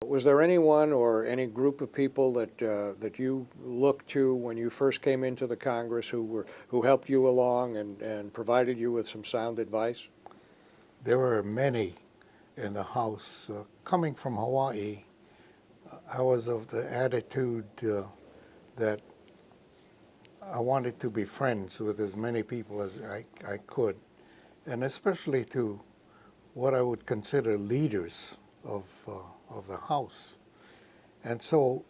Was there anyone or any group of people that you looked to when you first came into the Congress who helped you along and provided you with some sound advice? There were many in the House. Coming from Hawaii, I was of the attitude that I wanted to be friends with as many people as I could, and especially to what I would consider leaders of the House. And so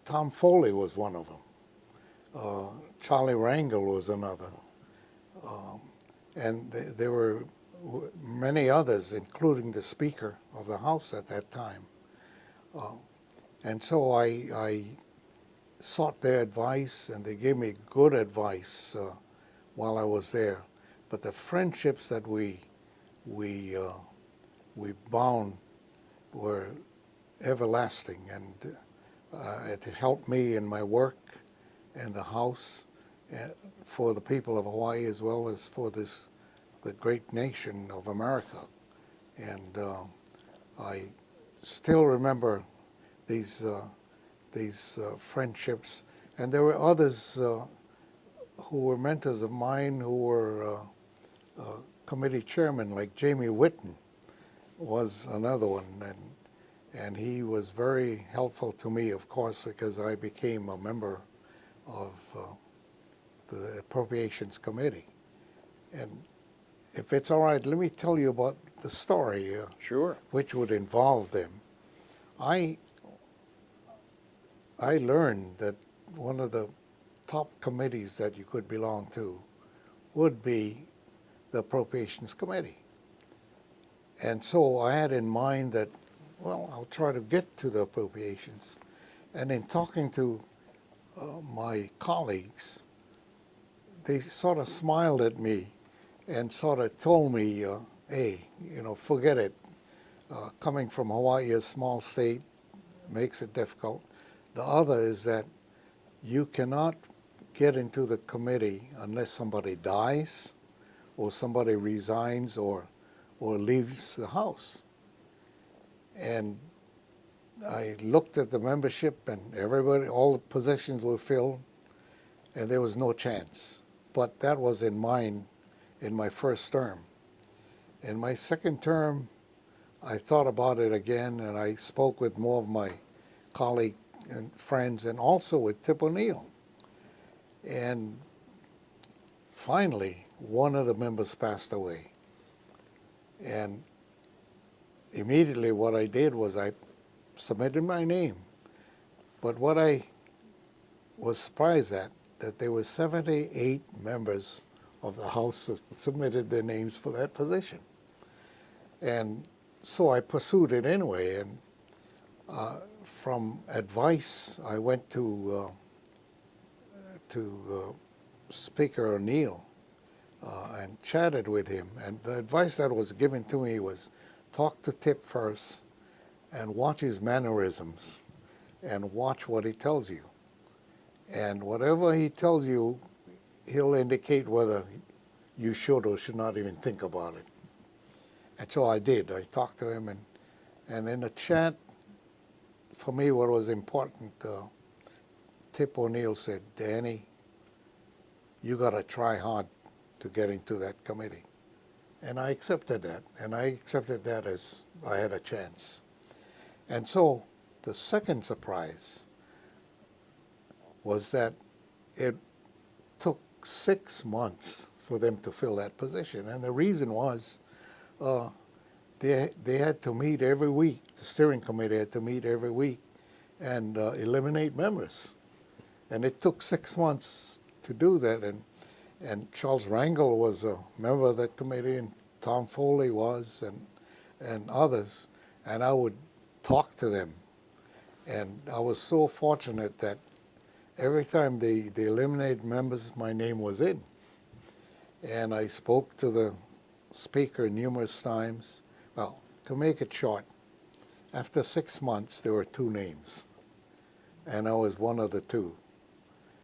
Tom Foley was one of them. Charlie Rangel was another. And there were many others, including the Speaker of the House at that time. And so I sought their advice, and they gave me good advice while I was there. But the friendships that we bound were everlasting, and it helped me in my work in the House for the people of Hawaii as well as for the great nation of America. And I still remember these friendships, and there were others who were mentors of mine who were committee chairman, like Jamie Whitten was another one, and he was very helpful to me, of course, because I became a member of the Appropriations Committee. And if it's all right, let me tell you about the story, Sure. which would involve them. I learned that one of the top committees that you could belong to would be the Appropriations Committee. And so I had in mind that, well, I'll try to get to the appropriations. And in talking to my colleagues, they sort of smiled at me and sort of told me, hey, forget it. Coming from Hawaii, a small state, makes it difficult. The other is that you cannot get into the committee unless somebody dies or somebody resigns or leaves the House. And I looked at the membership, and everybody, all the positions were filled, and there was no chance. But that was in mind in my first term. In my second term, I thought about it again, and I spoke with more of my colleagues and friends, and also with Tip O'Neill. And finally, one of the members passed away. And immediately what I did was I submitted my name. But what I was surprised at, that there were 78 members of the House that submitted their names for that position. And so I pursued it anyway, and from advice, I went to Speaker O'Neill and chatted with him. And the advice that was given to me was talk to Tip first and watch his mannerisms and watch what he tells you. And whatever he tells you, he'll indicate whether you should or should not even think about it. And so I did. I talked to him, and in the chat, for me, what was important, Tip O'Neill said, Danny, you got to try hard to get into that committee. And I accepted that, and I accepted that as I had a chance. And so the second surprise was that it took 6 months for them to fill that position. And the reason was they had to meet every week. The steering committee had to meet every week and eliminate members. And it took 6 months to do that. And Charles Rangel was a member of that committee, and Tom Foley was, and others. And I would talk to them. And I was so fortunate that every time they eliminated members, my name was in. And I spoke to the Speaker numerous times. Well, to make it short, after 6 months, there were 2 names. And I was one of the 2.